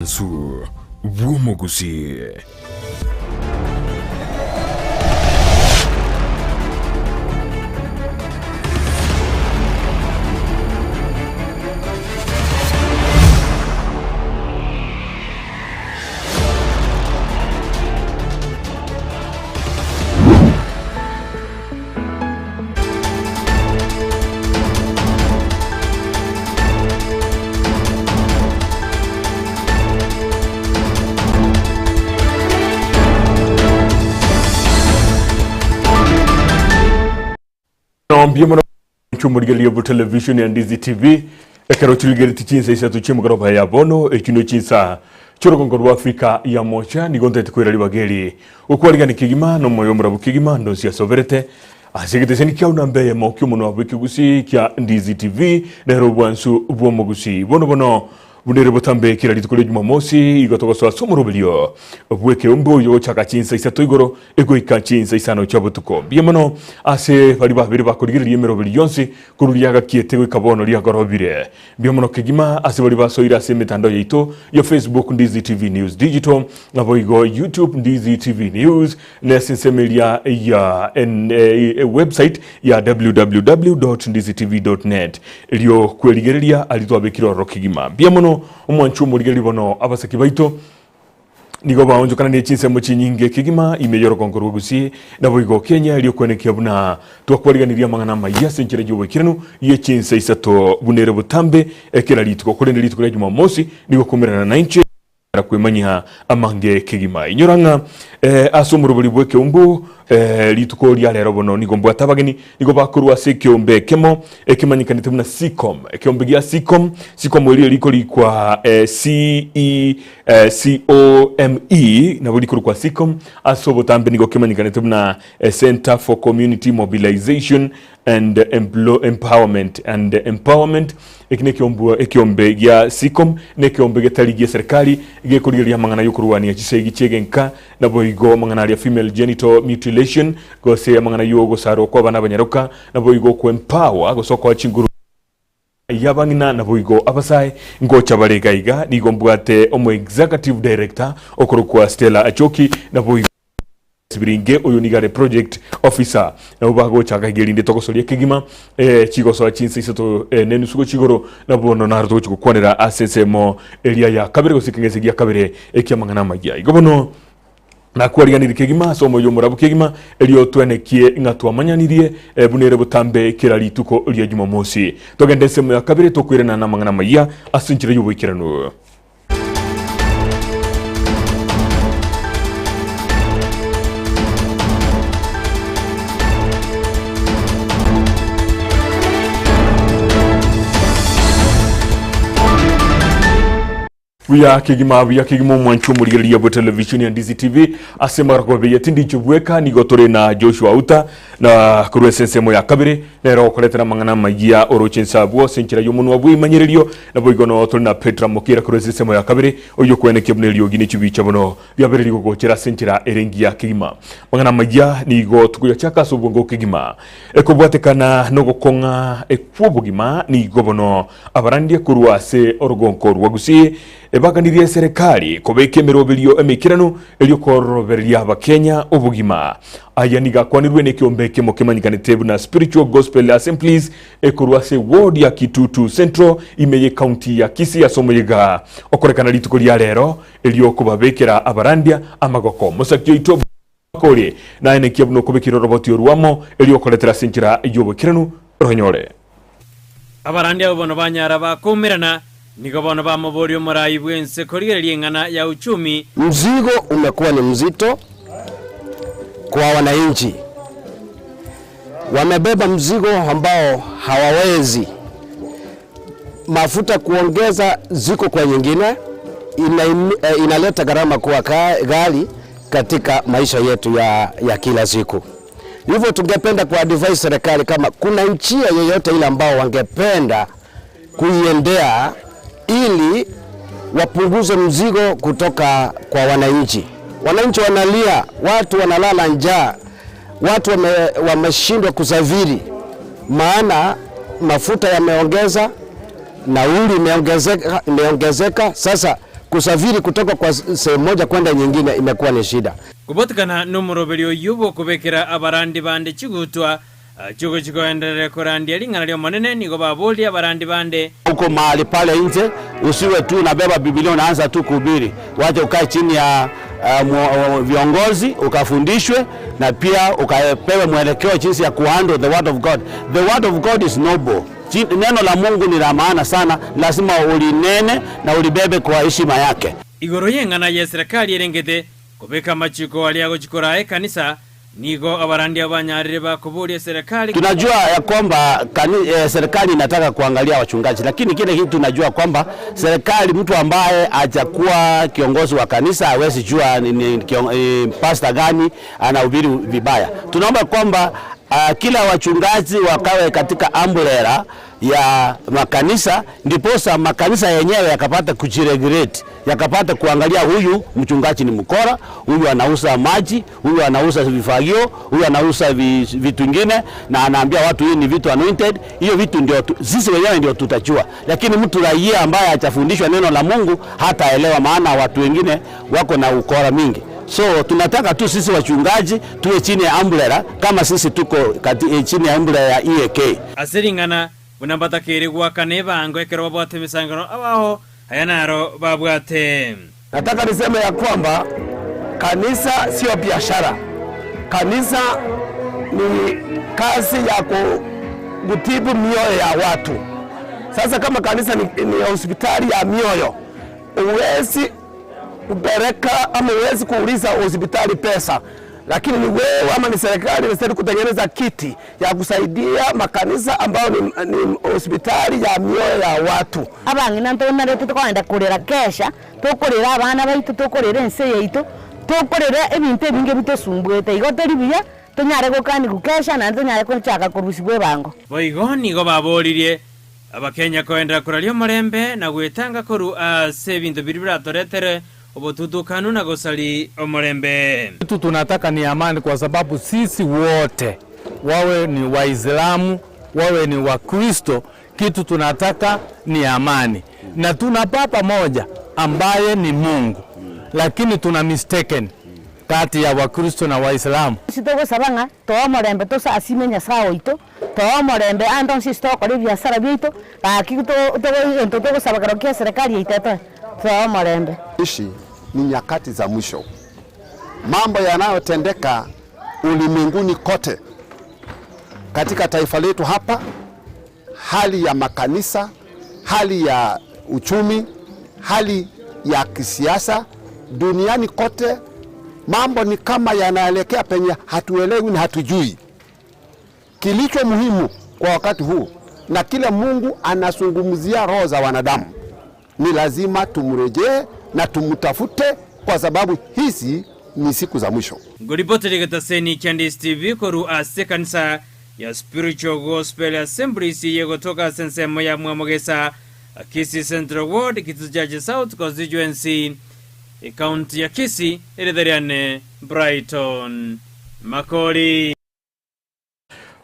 Su Gusii. Biamano chumurigali ya television ya Ndizi TV ekero chuligeri Chinsa Isato chimugoroba ya bono ekino Chinsa chorogongoro Afrika ya mocha nigonte tukwira libageri ukwaliga nikigima no moyo murabu kigima ndo sia soverete asigete seni kya unambe ya mokyo muno abiki Gusii kya Ndizi TV nero bwansu bwomo Gusii bono bunere botambe kira litukole Jumamosi igotoko so somorobelio Ekeumbu yo chaka Chinsa Isato igoro ego ika Chinsa Isano chabutuko biamano ase bali babiri bakurigiri yemerobeli yonse kururiyaga kietego ikabono lya gorobire biamano kegima ase bali basoira ase mitandao yaito ya Facebook Ndizi TV News Digital nabo igo YouTube Ndizi TV News na sensemelia ya website ya www.ndizitv.net ilio kweligerelia alitwabekiro rokigima biamano umwanchu murigeri bono abasaki baito nigo baonjo kana Chinsa muchinyinge kigima imeyoro konkoro Gusii nabo igo Kenya ilio kwenekea buna twakwaliganiria mangana mayase nchire juwe kiranu ye Chinsa Isato bunere butambe ekera lituko kule lituko Jumamosi nigo kumirana na inche kwemanya amange kigima inyoranga asomurubuli Ekeumbu lituko lya lero bono nigo mbwata bageni nigo bakurwa Ekeumbu kemo ekimanyikanite buna Sikom Ekeumbu ya Sikom ili liko likwa COME na buli kurwa Sikom asobo tambe nigo kimanyikanite buna Center for Community Mobilization and Empowerment ekine Ekeumbu ya Sikom ne Ekeumbu getaligia serikali gekuriria mangana yokurwania chisegi chegenka na boigo mangana ya female genital mutilation go se mangana yogo saro kwa bana banyaruka na boigo ku empower go soko chinguru yabangina na boigo abasai ngo chabaregaiga nigo mbwate omo executive director okurukwa Stella Achoki na boigo sibiringe uyu nigare project officer na ubago chaka gelinde tokosolia kigima chigoso Chinsa Isato nenu sugo chigoro na bono narto chikukwanira asesemo elia ya kabere gosikengese ya kabere ekia mangana magia igobono na kwariganira kigima somo yo murabu kigima elio twenekie ngatwa manyanirie bunere butambe kira lituko lya Jumamosi togende semo ya kabere tokwirana na mangana magia asinchire yubikirano Wia kigima mwanchu murigeri ya television ya Ndizi TV asema rakobe yatindi chubweka nigotore na Joshua Auta na kurwese semo ya kabiri nero koletera mangana magia oro Chinsa buo senchira yomunu wabu imanyererio na boigono otore na Petra Mokira kurwese semo ya kabiri oyo kwene kebnelio gini chubicha bono byabere ligo chera senchira erengi ya kigima mangana magia nigo tukuya chaka subongo kigima ekobwatekana nogo konga ekubugima nigo bono abarandie kurwase orogonko rwa Gusii ebaganirie serikali kobeke merobelio emikirano elio koroberia abakenya obugima aya nigakwanirwe n'Ekeumbu kemo kemanyikanite na Spiritual Gospel Assemblies ekurwase ward ya Kitutu Central imeye county ya Kisii asomoyega okorekana lituko lya lero elio kubabekera abarandia amagoko musakyo ito kore na enekia buno kubekira roboti oruamo elio koletera senchira yobukirano ronyore abarandia obono banyara bakumirana nigo bono bamuborio morai bwense korigereria ngana ya uchumi. Mzigo umekuwa ni mzito kwa wananchi. Wamebeba mzigo ambao hawawezi. Mafuta kuongeza ziko kwa nyingine inaleta gharama kuwa ghali katika maisha yetu ya kila siku. Hivyo tungependa kuadvise serikali kama kuna njia yoyote ile ambao wangependa kuiendea ili wapunguze mzigo kutoka kwa wananchi. Wananchi wanalia, watu wanalala njaa, watu wameshindwa kusafiri, maana mafuta yameongeza, nauli imeongezeka. Sasa kusafiri kutoka kwa sehemu moja kwenda nyingine imekuwa ni shida. Kubotikana n'umuroberi oyubo kubekera abarandi bande chigutwa chugo chikoendelea kurandia lingana lyo manene niko baboli abarandi bande uko mahali pale nje, usiwe tu unabeba Biblia unaanza tu kuhubiri. Waje ukae chini ya viongozi ukafundishwe na pia ukapewe mwelekeo jinsi ya kuhandle the word of God. The word of God is noble. Neno la Mungu ni la maana sana, lazima ulinene na ulibebe kwa heshima yake. Igoro yengana ya serikali erengete kubeka machiko aliago chikorae kanisa niko abarandi abanyarire bakuburia serikali. Tunajua ya kwamba serikali inataka kuangalia wachungaji, lakini kile kitu tunajua kwamba serikali, mtu ambaye hajakuwa kiongozi wa kanisa hawezi jua ni pastor gani anahubiri vibaya. Tunaomba kwamba kila wachungaji wakawe katika umbrella ya makanisa, ndiposa makanisa yenyewe yakapata kujiregulate, yakapata kuangalia huyu mchungaji ni mkora, huyu anauza maji, huyu anauza vifagio, huyu anauza vitu vingine na anaambia watu hii ni vitu anointed. Hiyo vitu ndio sisi wenyewe ndio tutajua, lakini mtu raia ambaye hajafundishwa neno la Mungu hataelewa, maana watu wengine wako na ukora mingi. So tunataka tu sisi wachungaji tuwe chini ya umbrella kama sisi tuko chini ya umbrella ya EAK. Asiringana bunambatakiri gwakaneba angwekero babwate misangano abaho hayanaro babwate. Nataka niseme ya kwamba kanisa sio biashara. Kanisa ni kazi ya kutibu mioyo ya watu. Sasa kama kanisa ni hospitali ya mioyo, uwezi kupeleka ama uwezi kuuliza hospitali pesa, lakini ni wewe ama ni serikali inastahili kutengeneza kiti ya kusaidia makanisa ambao ni hospitali ya mioyo ya watu. Abangina ntona tukwenda kurera kesha, tukurera abana baitu, tukurera ense yaitu, tukurera ebintu ebinge bitosumbuete igoteri biya tunyare gukani gukesha na tunyare kunchaka kurusibwe bango. Boigoni go babolirie abakenya koendera kuralia marembe na gwetanga koru ase bintu biribiratoretere obotutukanu na gosali omorembe. Kitu tunataka ni amani, kwa sababu sisi wote, wawe ni Waislamu wawe ni Wakristo, kitu tunataka ni amani. Na tuna papa moja ambaye ni Mungu, lakini tuna mistaken kati ya Wakristo na Waislamu. Sitogo sabanga to morembe to sa asimenya sao ito to morembe andon sisto ko biashara bito akito to sabagaro kia serikali itata to morembe. Ishi ni nyakati za mwisho. Mambo yanayotendeka ulimwenguni kote, katika taifa letu hapa, hali ya makanisa, hali ya uchumi, hali ya kisiasa, duniani kote mambo ni kama yanaelekea penye hatuelewi na hatujui. Kilicho muhimu kwa wakati huu na kile Mungu anazungumzia roho za wanadamu, ni lazima tumrejee na tumtafute, kwa sababu hizi ni siku za mwisho. Ngoripoti gataseni Ndizi TV koru ase kanisa ya Spiritual Gospel Assemblies yegotoka sensemo ya Mwamogesa Kisii Central Ward Kitujaje South Constituency County ya Kisii eredhariane Brighton Makori.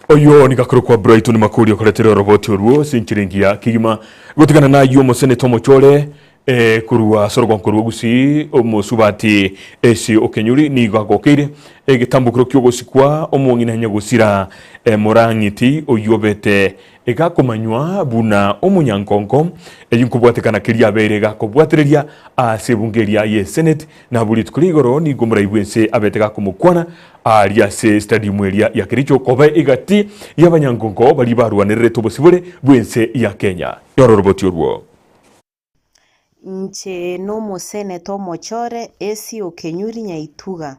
Oyo ni gakuru kwa Brighton Makori okoretera roboti oruo sinchiringia kigima gutigana na yumo senator Mochore kurua sorogwa kurua Gusii omusubati esi okenyuri ni gagokire gitambukiro kyogosikwa omwongina nya gusira morangiti oyobete egakomanywa buna omunyankonko eyinkubwatekana kiria bere gakobwatereria asebungeria ye senate na buli tukurigoro ni gomura ibwense abetega kumukwana aria se stadium area ya Kericho kobe igati y'abanyankonko bali barwanirire tobosibure bwense ya Kenya yoro roboti oruo nche no museneto Mochore esi okenyuri nyaituga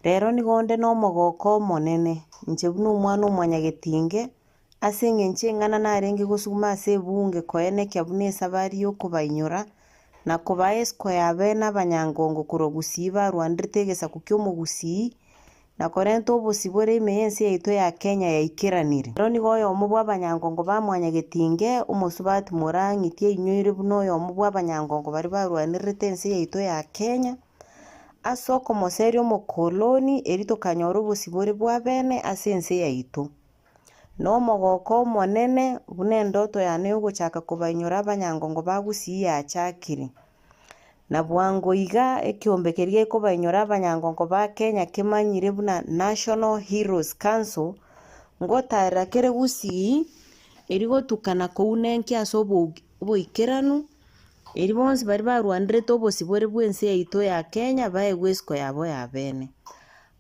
rero nigonde no mogoko monene nche buno mwana omwanyagetinge asenge nche ngana narengi gusuma ase bunge koene kyabune sabari yo kubainyora na kubaesko yabena abanyangongo Gusii barwandirite gesaku kyomo Gusii na korento obosibore imense yaito ya Kenya yaikiranire rero nigoyo omubwa abanyangongo bamwanyagetinge omosubati morangitie inywire buno yo omubwa abanyangongo bari barwanirite ense yaito ya Kenya asoko moserio mokoloni erito kanyoro obosibore bwa bene ase ense yaito no mogoko monene bune ndoto yane ugochaka kubainyora abanyangongo ba Gusii yachakire na bwango iga ekiombe kerie kubanyora abanyangongo ba Kenya kimanyire buna National Heroes Council ngotara kere Gusii erigotukana kounenki asobo boikeranu eri bonsi bari barwandirete obosibore bwensi yaito ya Kenya baegwesko yabo ya bene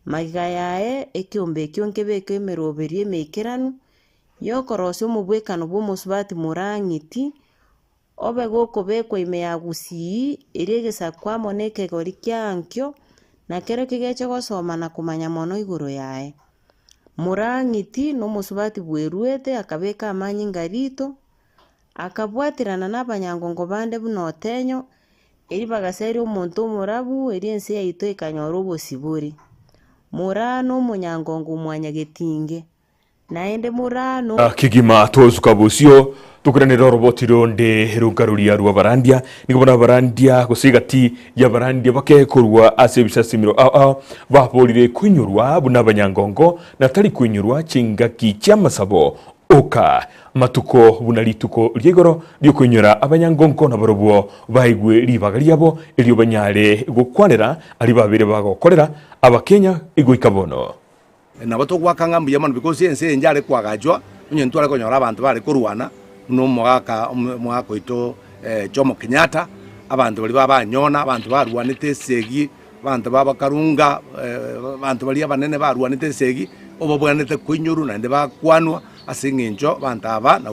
magiga yae ekiombe kionke beke emeroberi emeikeranu yokorosio omobwekano bw'omosubati morang'iti obe gokobekwa ime ya Gusii eri egesakwa mono ekegori kiankio na kero kigeche gosoma na komanya mono igoro yae morang'iti n'omosubati bwerwete akabeka amanyi ngarito akabwatirana n'abanyangongo bande buna otenyo eri bagaseri omonto omorabu eri ensi yaito ekanyora obosibori murano omonyangongo mwanyagetinge naende murano kigima tozuka busio tukuranira roboti ronde runkaruria rwa barandia nikubona barandia gusigati ya barandia bakekorwa asebisa simiro bapolire kwinyurwa buna banyangongo na tari kwinyurwa chingaki chamasabo oka matuko buna lituko ryegoro ryo kwinyura abanyangongo na barobo baigwe ribagariabo elyo banyare gukwanera ari babire bagokorera abakenya igwikabono nabo togwaka mbuya mano because ense njare kwagajwa unye ntwara konyora abantu bari kurwana no mwaka ito Jomo Kenyatta abantu bali babanyona abantu barwanite segi abantu babakarunga abantu bali abanene barwanite segi obo bwanete kwinyuru na ndeba kwanwa asinginjo abantu aba na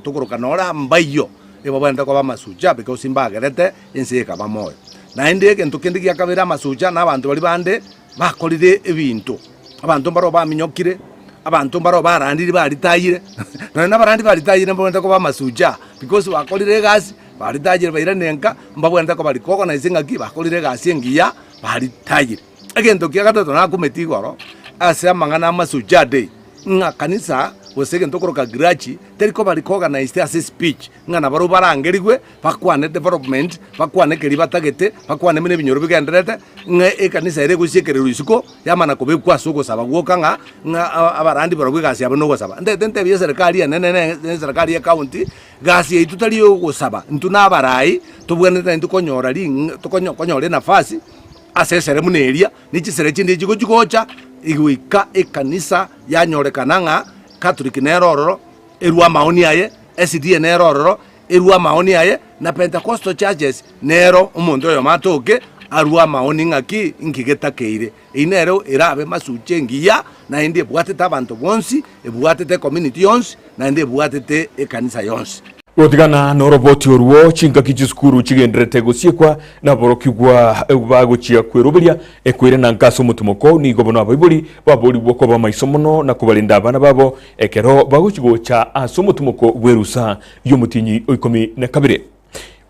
tugura nora mbayo ebo bwenda kwa masuja because imbagerete ense ekaba moyo na ndege ntukindi yakabira masuja na abantu bali bande bakolire ebintu abantu mbaro baminyokire abantu mbaro barandiri baritayire na barandi baritayire mbonda ko bamasuja because bakolire gasi baritayire bairanenka mbabwenda ko barikoko na isingaki bakolire gasi engiya baritayire agento kiagato na kumeti goro ase amangana masuja day nga kanisa wosege ntokoroka grachi teriko barikoga na iste ase speech ngana baro barangerigwe bakwane development bakwane keri batagete bakwane mine binyoro bigenderete nga ekanisa ere gusiekerero isuko yamana kobe kwasuko saba gwoka nga abarandi baro gasi abo no gosaba ndete bya serikali ya nene serikali ya county gasi yitu tali yo gosaba ntuna barai tubwenete ntukonyora konyore nafasi ase seremonia nichi serechindi jigojikocha igwika ekanisa yanyorekana nga Catholic nerororo erua maoni aye SDA nerororo erua maoni aye na Pentecostal churches nero umuntu yo matoke arua maoni ngaki ngigetakeire inero erabe masuche ngiya na indi bwatete abantu bonsi ebwatete community yonsi na indi bwatete ekanisa yonsi Otigana no roboti oruo chinga kijiskuru chigenderete gusiekwa na borokigwa baguchia kweroberia ekwire na nkaso mutumoko ni gobono abaibuli babuli bwoko ba maisomono na kubalinda abana babo ekero baguchigocha asomutumoko bwerusa yomutinyi oikomi na kabire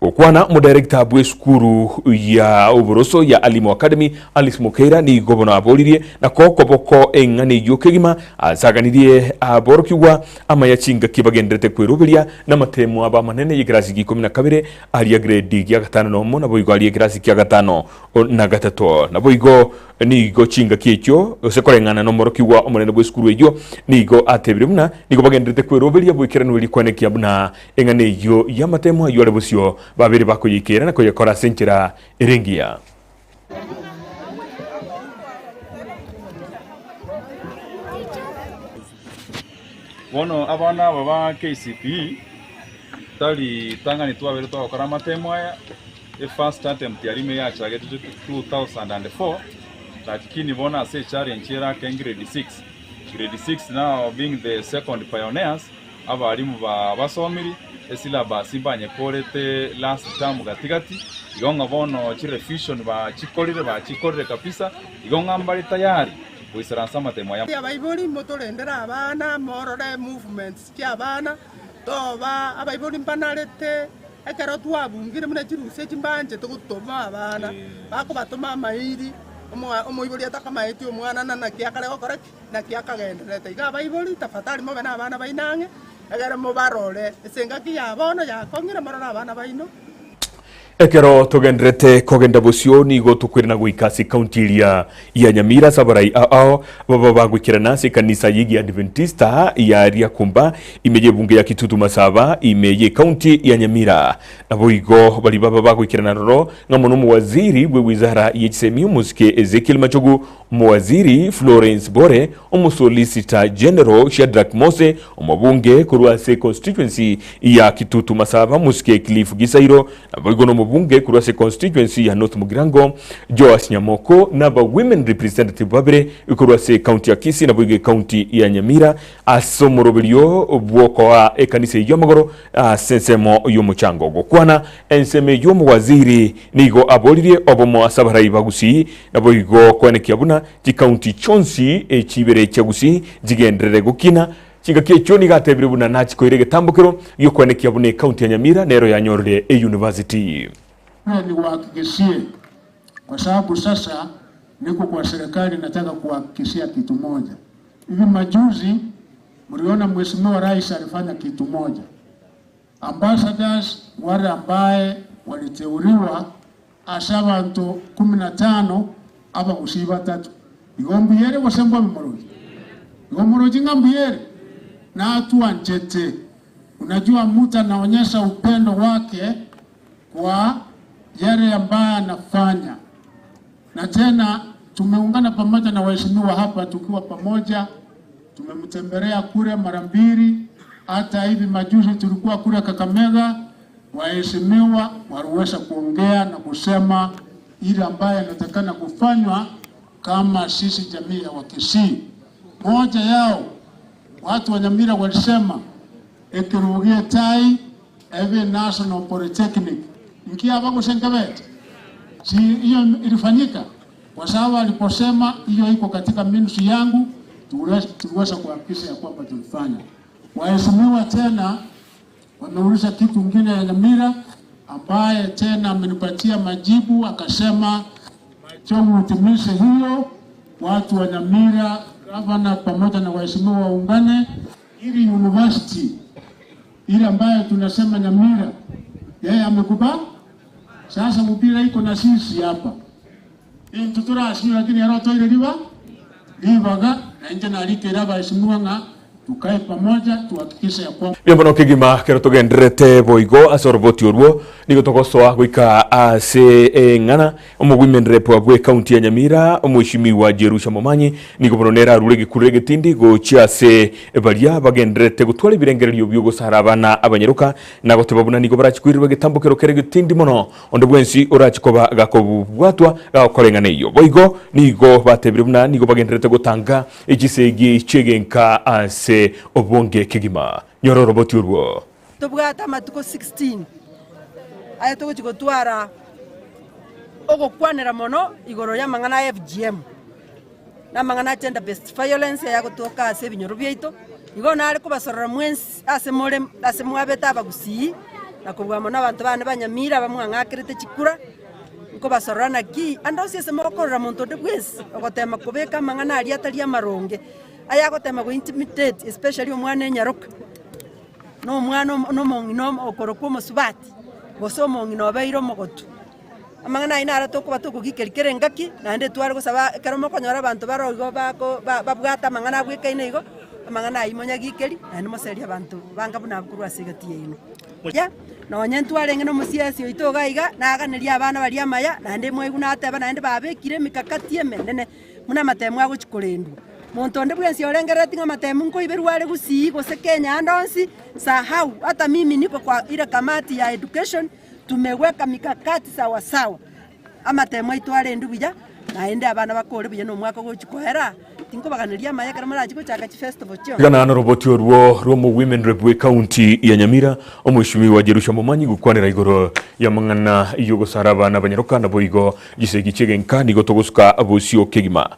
okwana mu director bwe skuru ya Uboroso ya Alimu Academy Alice Mukeira ni gobono abolirie na kokoboko engane yokegima azaganirie aborokigwa amayachinga kibagenderete kweroberia na matemu aba manene yigrasi gikomi na kabire ali grade ya gatano no mo na boigo ali grasi ya gatano na gatato na boigo ni go chinga kicho sekorengana no morokigwa omonene bwe skuru ejo ni go atebirumna ni go bagenderete kweroberia bwikirano bili kwaneki abuna engane yo ya matemu ayo lebosio babiri bakuyikira na kuyakora senchira iringia bono abana baba KCP tali tangani twabere twakora matemo aya the first attempt yari me ya chage 2004 lakini bona ase challenge era ken grade 6 now being the second pioneers abalimu basomiri esila basibanye korete last term gatigati igonga bono chirefusion chikorire kabisa igonga mbali tayari kuisaransa matemo ya abaiboli motolendera abana morore movements kyabana toba abaiboli mpanarete ekero twabungire muna chiruse chimbanje tugutoma abana bako batoma mairi omoiboli atakamaiti omwana na kiakare gokora na kiakagenderete iga abaiboli tafatari mobe na abana bainange egere mubarore esenga kiyabono yakongire marora abana baino Ekero tugendrete kogenda busio nigo tukwirana gwikasi kaunti ya Nyamira sabarai ao baba bagwikirana se kanisa yigi Adventista ya Riakumba imeje bunge ya Kitutu Masaba imeje kaunti ya Nyamira nabo igo bali baba bagwikirana roro ngamono muwaziri bwe wizara yechisemi musike Ezekiel Machogu muwaziri Florence Bore omusolicitor general Shadrack Mose omubunge kurwa se constituency ya Kitutu Masaba musike Cliff Gisairo nabo igo bunge kurwase constituency ya North Mugirango Joas Nyamoko naba women representative babere kurwase county ya Kisii na buige county ya Nyamira asomorobilio bwoko wa ekanise y'amagoro sensemo y'umuchango gokwana enseme y'omuwaziri nigo abolirie obomo asabarai bagusii nabo igo kwaneki abuna ti county chonsi echibere cya Gusii jigendere gukina Chigakie choni gatebire buna nachi koirege tambukiro yokwaneki abune county ya Nyamira nero ya nyorle university. Niwahakikishie kwa sababu sasa niko kwa serikali, nataka kuhakikishia kitu moja. Hivi majuzi mliona Mheshimiwa Rais alifanya kitu moja. Ambassadors wale ambaye waliteuliwa asabantu 15 aba kusiba 3. Igombiyere wasemba mmoroji. Igomoroji ngambiyere na atu anchete. Unajua mtu anaonyesha upendo wake kwa yale ambaye anafanya. Na tena tumeungana pamoja na waheshimiwa hapa, tukiwa pamoja tumemtembelea kule mara 2. Hata hivi majuzi tulikuwa kule Kakamega, waheshimiwa waliweza kuongea na kusema ile ambaye anatakana kufanywa kama sisi jamii ya Wakisii. Moja yao watu wa Nyamira walisema Ekeumbu tai Eve National Polytechnic nikia bako Kebati. Si hiyo ilifanyika kwa sababu aliposema hiyo iko katika ministry yangu, tuliweza kuhakikisha ya kwamba tulifanya. Waheshimiwa tena wameuliza kitu kingine ya Nyamira ambaye tena amenipatia majibu, akasema Machogu utimishe hiyo, watu wa Nyamira gavana pamoja na waheshimiwa waungane ili university ile ambayo tunasema Nyamira yeye amekubali. Sasa mpira iko na sisi hapa. Hii tutura asili lakini yaro toile libaga na nje na alike raba isimuanga tukae pamoja tuhakikishe ya kwamba Yambono kigima kero tugendrete boigo asorboti urwo nigo tokosoa gwika ase ngana women rep wa gwe county ya Nyamira omwishimiwa Jerusha Momanyi nigo bonera rurege kurege tindi go chiase balia bagendrete gutwala birengerero byo gusarabana abanyeruka nago tebabuna nigo barachikwirwe gitambukero kerege tindi mono onde bwensi urachikoba gakobwatwa gakorengane iyo boigo nigo batebire buna nigo bagendrete gutanga egisegi chegenka ase obonge kigima nyoro roboti urwo tubwata matuko 16 aya tuko chigotwara ogokwanera mono igoro ya mangana FGM na mangana gender based violence ya gotoka ase binyoro byaito igona ari kubasorora mwensi ase mwabeta abagusii na kubwa mono abantu bane banyamira bamwangakirite chikura ko basorora naki andosi ase mokorora muntu de bwesi ogotema kubeka mangana ari atari amaronge aya gotema go intimidate especially omwana enyaroka no mwana no mongino okorokwo musubati gosomo ngino bairo mogotu amangana ina ara toko batuko gikerikere ngaki nande twari gusaba karomo konyora abantu baroigo bako babwata mangana bweka ine igo amangana imonya gikeri nande moseri abantu banga buna kurwa sigati ino ya no nyentu arenge no musiasi oito gaiga naganeri abana bari amaya nande mweguna ateba nande babekire mikakati emenene muna matemu agochikorendu muntu onde bwensi orengereti ngamatemu nko iberware Gusii gose Kenya andonsi sahau hata mimi niko kwa ile kamati ya education tumeweka mikakati sawa sawa amatemu itware ndubuja naende abana bakore buye no mwaka gochikohera tinko baganiria mayakara maraji gochaka chi festival cyo gana na roboti orwo romo women rep county ya Nyamira omwishimiwa Jerusha Momanyi gukwanira igoro ya mangana iyo gosaraba na banyaruka na boigo gisegi chegenka nigo togosuka abusio kegima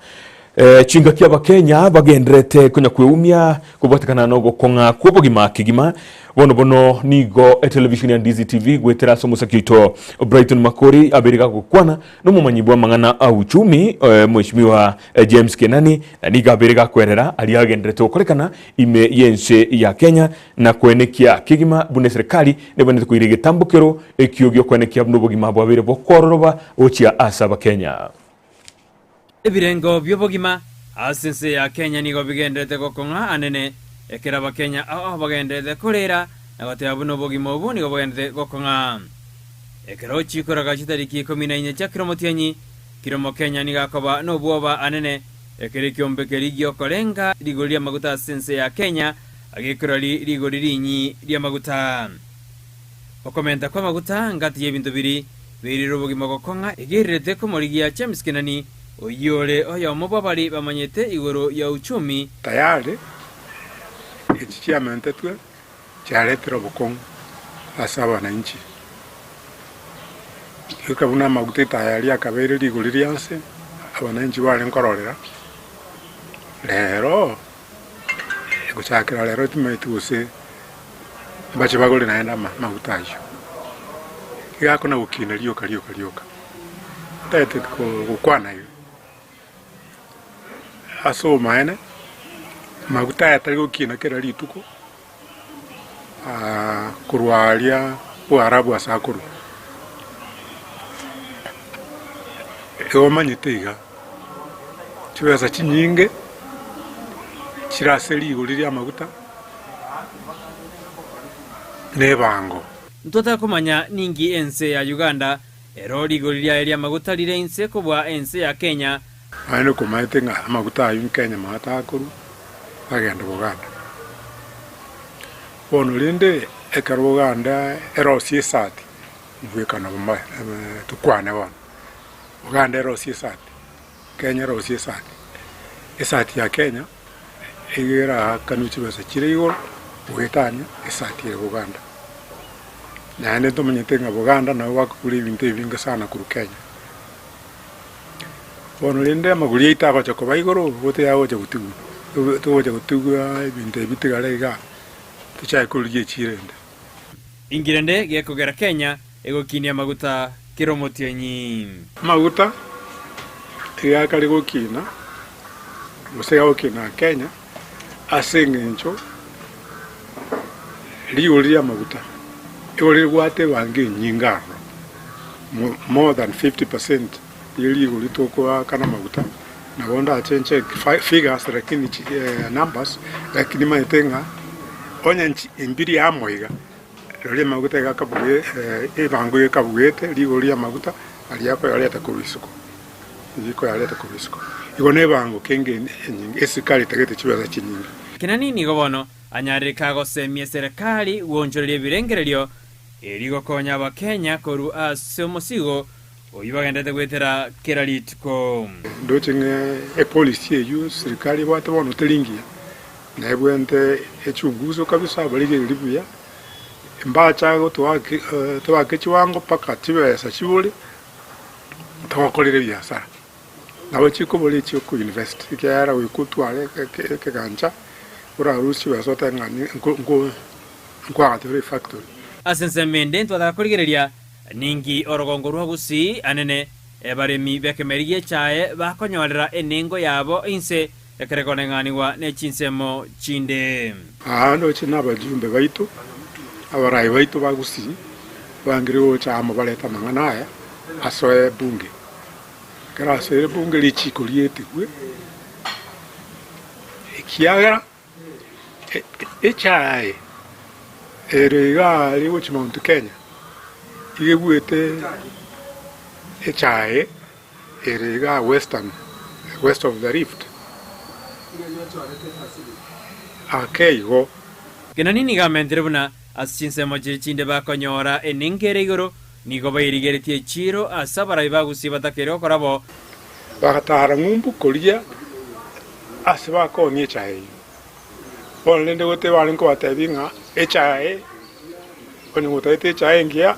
chinga kia Bakenya bagendrete kunya kweumia kubatikana no gokonga kwobogima kigima bono nigo television ya Ndizi TV gwetera somusa kito Brighton Makori abiriga gukwana no mumanyibwa mangana au uchumi mheshimiwa James Kenani na niga abiriga kwerera ali agendrete okorekana ime yense ya Kenya na kwenekia kigima bune serikali nebonete kuirige tambukero ekiogyo kwenekia bnobogima bwabire bokororoba ochia asa Bakenya. Ebirengo byobogima asense ya Kenya nigo bigendete gokonga anene ekera Bakenya bagendete korera nagotea buno bogima obu nigo bagendete gokonga ekero chikoraga chitariki 14 cha kiromotianyi kiromo Kenya nigakoba no bwoba anene ekere kiombe kerigio kolenga ligolia maguta asense ya Kenya agikorali ligolirinyi lya maguta okomenta kwa maguta ngati yebintu biri biriro bogima gokonga egirete ko morigia James Kenani oyole oyo mobabali bamanyete igoro ya uchumi tayari ichiamante tu chaletro bokong asaba na nchi ikabuna maguta tayari akabere ligori yanse abananchi wale nkororera lero ekuchakira lero tumetuse bache bagole naenda maguta ayo yako na ukina lioka tete kukwana hiyo aso maene maguta yatari kina kera lituko kurwalia Uarabu asakuru manyitega chiweza chinyinge chiraseli uliria maguta nebango ntota kumanya ningi ense ya Uganda eroli goliria eria maguta lire ense kubwa ense ya Kenya aino kumaite nga maguta ayu Kenya matakuru agenda Uganda bono linde ekaro Uganda erosi sati mvekana bumba tukwane wana Uganda erosi sati Kenya erosi sati esati ya Kenya egera kanuchi basa chirigo ugetanya esati ya Uganda na ene tomanyete nga Uganda na wakuri binte binga sana kuru Kenya bono linde magulia itako chako baigoro bote yawo chakutugu to chakutugu binte bitigalega tuchai kulie chirende ingirende gekogera Kenya egokinia maguta kiromotianyi maguta yakali gokina musega gokina Kenya asengencho liulia maguta igori gwate wange nyingaro more than 50% illegal litoko kana maguta na bonda change figures lakini numbers lakini maitenga onya imbiri amoiga role maguta gakabuye ebango yekabuyete ligolia maguta aliyako yaleta kubisuko yiko yaleta kubisuko igone bango kenge esikali tagete chibaza chinyingi Kenani nigo bono anyarika gosemie serikali wonjorerie birengereryo erigo konya Bakenya koru asomosigo oyibagendete gwetera keralitiko ndotinge policy yu serikali watu bono telingia na ebwente echunguzo kabisa balije libuya mbacha tuwake chiwango paka chibesa chibuli tawakolere biasa nawe chiko bole chiko invest kyara wikutwale kegancha ura rusi wasota ngani nkwa factory asense mende ntwada kurigereria ningi orogongo rwa Gusii anene ebaremi bekemeriye chae bakonyorera enengo yabo inse ekerekonenganiwa ne chinsemo chinde ando china bajumbe baitu abarai baitu ba Gusii bangiriwo chama baleta manganaye asoe bunge kera sere bunge lichiko lietikwe ikiagara echae erega liwo chimontu Kenya igewete echae erega west of the rift akeigo Kenani nigamendere buna asinsemo chinde bakonyora enengere igoro nigo bayirigeretie chiro asabara Gusii batakero korabo bakatara ngumbu kolia asiba ko ni echae bonende wote balinko atabinga echae oni wote echae ngia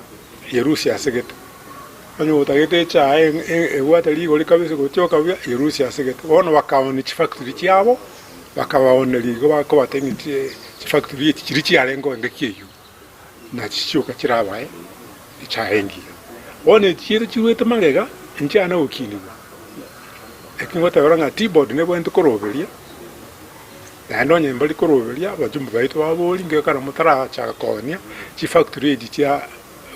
Yerusia segeta Anyo utagete cha watali goli kabisa kuchoka bya Russia segete. Ono wakaoni factory cyabo bakabaoneri go bakobatengi factory kiri cyarengo ngakiyo. Na chichoka kirabaye icyahengi. One kiri chiwete magega njana ukini. Ekingota oranga T-board nebo entokoroberia. Nando nyembali koroberia bajumba baitu baboli ngekara mutara cha konia chi factory ya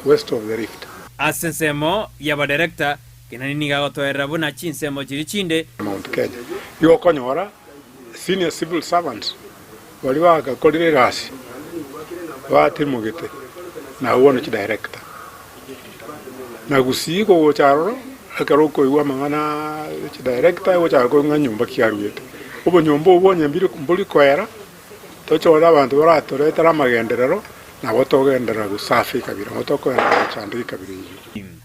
west of the rift. Asensemo yaba director kinaniniga gotwerera buna chinsemo chiri chinde Mount Kenya. Yo konyora senior civil servants wali bagakorire gasi batimugite na uone chi director. Na Gusii ko charo akaroko iwa mangana chi director wo chako nganyumba kiaruyete. Ubo nyombo ubonye mbuli kwera tochora abantu baratoretera amagenderero nabo togendera gusafi kabira motokwenda cyandika kabiri.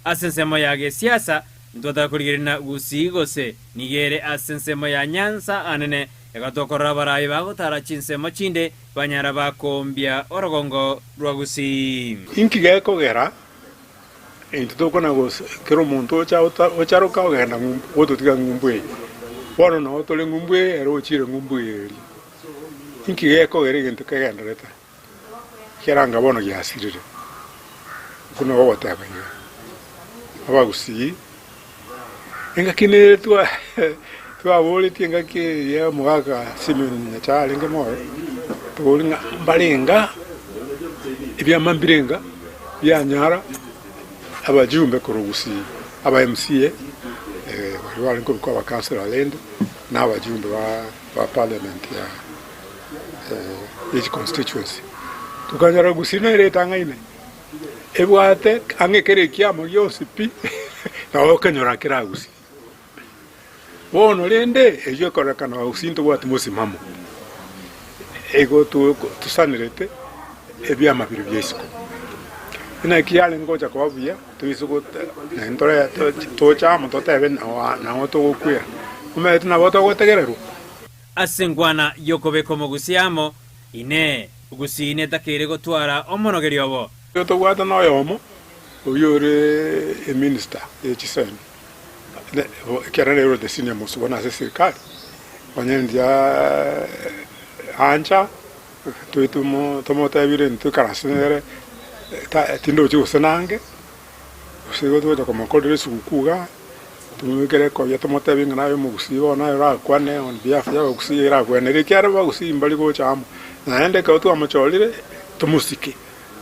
Asensemo ya siasa ntota kurigirina Gusii gose nigere asensemo ya Nyansa anene yakatokora barayi bagotara chinsemo chinde banyara bakombia orogongo rwa Gusii. Inkige kogera intoko na gose kero muntu ocharoka ogenda ototiga ngumbwe. Bono no tole ngumbwe ero chire ngumbwe eri. Inkige kogera gento kagenda reta. Kiranga bono yasirire. Kuna wotaba yo. Aba Gusii. Enga kine twa bole tinga ke ya mugaga simen cha linga moyo. Tolinga balenga ibya mambirenga bya nyara abajumbe ko Gusii aba MCA wali ko kwa councilor land na abajumbe wa parliament ya each constituency. Tukanyara Gusii na ile tanga ine ebwate angekere kiamo yosipi na okanyora kira Gusii bono lende ejo korakana usinto bwati musimamo ego tusanirete ebya mabiro byesiko ina kiyale ngoja kwa bya tuisuko na ndore tocha mutota even na oto kuya umetu na boto gotegerero asengwana yokobe komo Gusiamo ine Gusii ne takere gotwara omonogerio bo yoto gwata no yomo uyore a minister Chinsa kerere de senior musu wana serikali wanyendia ancha tuitumo tomota bire ntukarasere tindo chusanange usigo to como kodere sukuga tumekere ko yatomota binga nayo mu Gusii ona ra kwane on behalf ya Gusii ra kwane rekere ba Gusii mbali go chamo naende ka tu amacholire tumusiki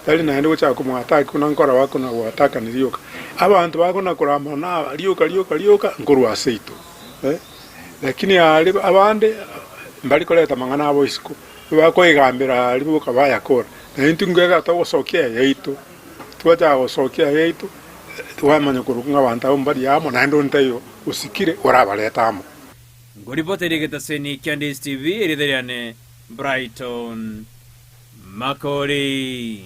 tali naende go chako mu ataki kuna nkora wako na wataka nilioka abantu bako na kurama na lioka nguru aseito lakini ali abande mbali koleta mangana abo isiko bako igambira alibo kabaya kora na intungega to sokia yeito twaja osokia yeito twamanya kurunga banta mbali yamo na ndo ntayo usikire orabaletamo ngoripotere getaseni Candice TV erideriane Brighton Makori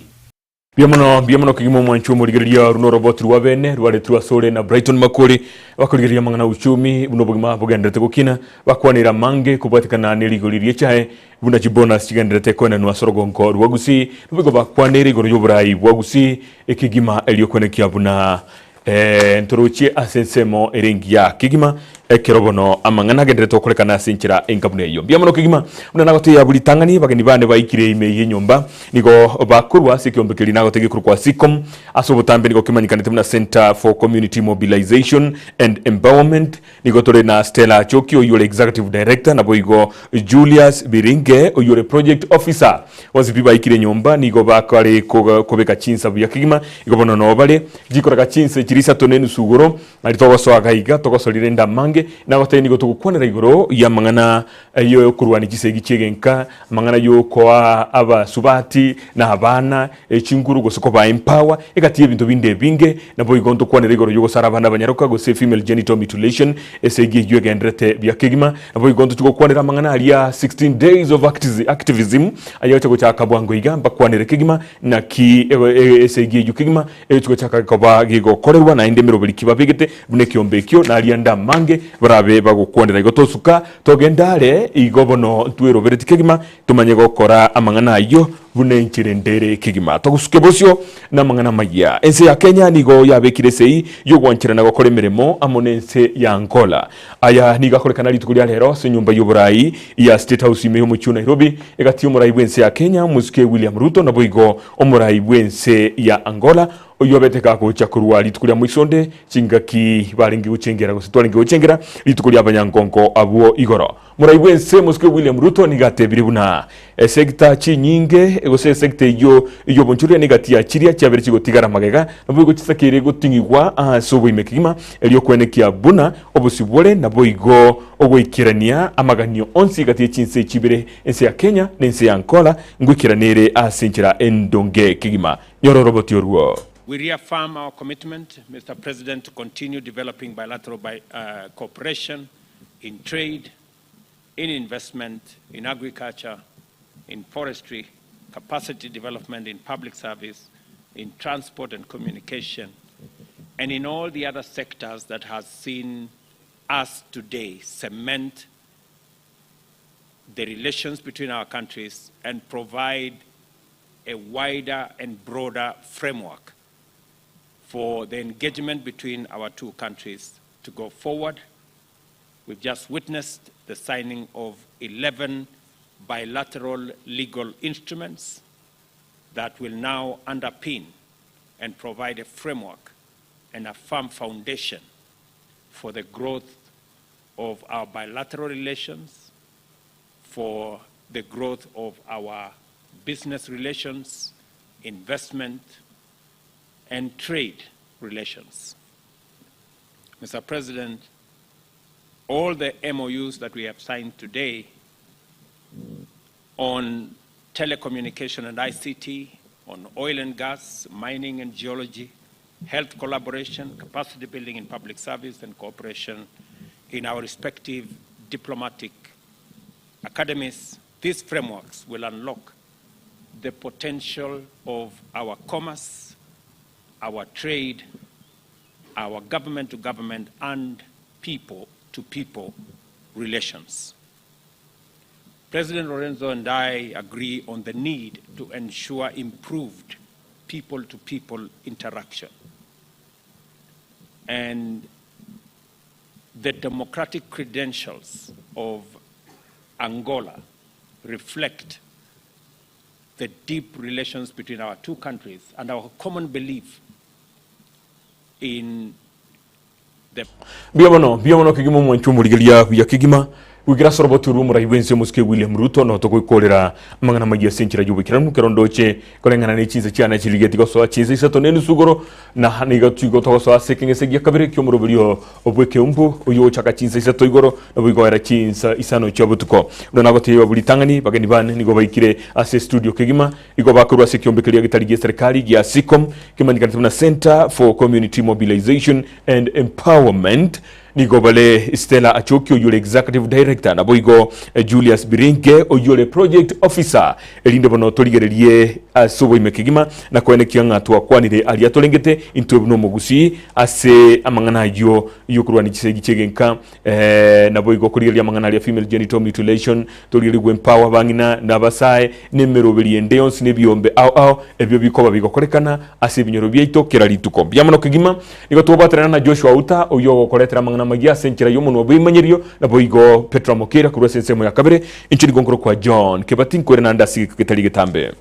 Biamono kigimo mwanchu murigeria runo robot rwa bene rware twa sole na Brighton Makori bakurigeria mangana uchumi buno bugima bugendete gukina bakwanira mange kubatikana nirigoririe chae buna bonus kigendete kwena no asorogonko rwa Gusii nubigo bakwanira igoro y'uburayi bwa Gusii ekigima eliokonekia buna ntoruchie asensemo erengia kigima ekerobono amangana gendete okorekana asinchira enkabune iyo biamono kigima una nagote ya bulitangani bageni bane baikire ime yenyomba nigo bakurwa sikiombekeli nagote gikurwa sikom asobotambe nigo kimanyikanete muna Center for Community Mobilization and Empowerment nigo tore na Stella Choki oyore executive director na boigo Julius Biringe oyore project officer wazipi baikire nyomba nigo bakare kobeka Chinsa buya kigima nigo bono no bale gikoraga Chinsa kirisa tonenu sugoro alitogo so agaiga togo solire ndamange na goteni go tukukwanira igoro ya mangana yo kurwani kisegi chegenka mangana yo kwa aba subati na abana chinguru go soko ba empower ekati ebintu binde binge na boy gonto kwanira igoro yo sara abana banyaruka go se female genital mutilation esegi yo gendrete bya kigima na boy gonto tukukwanira mangana aliya 16 days of activism ayo chako cha kabwango igamba kwanira kigima na ki esegi yo kigima echuko chaka kaba gigo korerwa na inde mirobili kibabigete bune kiombekyo na alianda mange barabe bagukondera igotosuka togendare igobono twero bereti kigima tumanye gokora amangana yo bune nchirendere kigima togusuke bosyo na mangana maya ense ya Kenya nigo yabekire sei yo gwanchirana gukora emirimo amonense ya Angola aya niga korekana litukuria lero se nyumba y'Uburai ya State House ime mu cyuna Nairobi egati umurai bwense ya Kenya musuke William Ruto na boigo umurai bwense ya Angola oyobeteka ko chakurwa litukuria muisonde chingaki baringi gucengera gusitwaringi gucengera litukuria abanyangongo abo igoro murai bwense musuke William Ruto nigate biribuna sekta chinyinge egose sekta iyo bonchuria nigati ya chiria cyabere kigotigara magega nabugo kisakire gutingigwa sobo imekima elio kwenekia buna obusibole na boigo ogwikirania amaganio onsi gati Chinsa chibere ense ya Kenya nense ya Angola ngwikiranire asinchira endonge kigima nyoro roboti oruo. We reaffirm our commitment, Mr. President, to continue developing bilateral cooperation in trade, in investment, in agriculture, in forestry, capacity development in public service, in transport and communication, and in all the other sectors that has seen us today cement the relations between our countries and provide a wider and broader framework for the engagement between our two countries to go forward. We've just witnessed the signing of 11 bilateral legal instruments that will now underpin and provide a framework and a firm foundation for the growth of our bilateral relations, for the growth of our business relations, investment, and trade relations. Mr. President, all the MOUs that we have signed today on telecommunication and ICT, on oil and gas, mining and geology, health collaboration, capacity building in public service, and cooperation in our respective diplomatic academies, these frameworks will unlock the potential of our commerce, our trade, our government-to-government and people-to-people relations. President Lorenzo and I agree on the need to ensure improved people-to-people interaction. And the democratic credentials of Angola reflect the deep relations between our two countries and our common belief in the biamono kigima mwanchumurigilia ya kigima wigira soroboti ru murai wense muske William Ruto no tokoikorera mangana magia senchira jubikira mukerondoche kolengana ni Chinsa cyana chiligeti goso Chinsa Isato nenu sugoro na haniga tuigo togoso asekenge segia kabere kyo murobirio Ekeumbu uyo chaka Chinsa Isato igoro no bigo era Chinsa isano chabutuko ndo nagote yo bulitangani bageni bane nigo baikire ase studio kigima igo bakurwa sekiombekeria gitaligie serikali gia SICOM kimandikana na Center for Community Mobilization and Empowerment nigo bale Stella Achokio yule executive director na boigo Julius Biringe oyule project officer elinde bono torigererie asobo imekigima na kwenekio ngatwa kwanire aliatolengete into no Gusii ase amangana yo kurwani kisegi chegenka na boigo kurigeria amangana ya female genital mutilation torigerie empower bangina na basae nemero beliendeons nebiombe au ebyo bikoba bigokorekana ase binyoro byeito keralituko byamono kigima nigo tubaterana na Joshua Auta oyo koretera na magia senchira yomuntu wabimanyerio na boigo Petra Mokera kurwa sensemo ya kabere inchiri gonkoro kwa John Kebati kwere na ndasi kitali gitambe.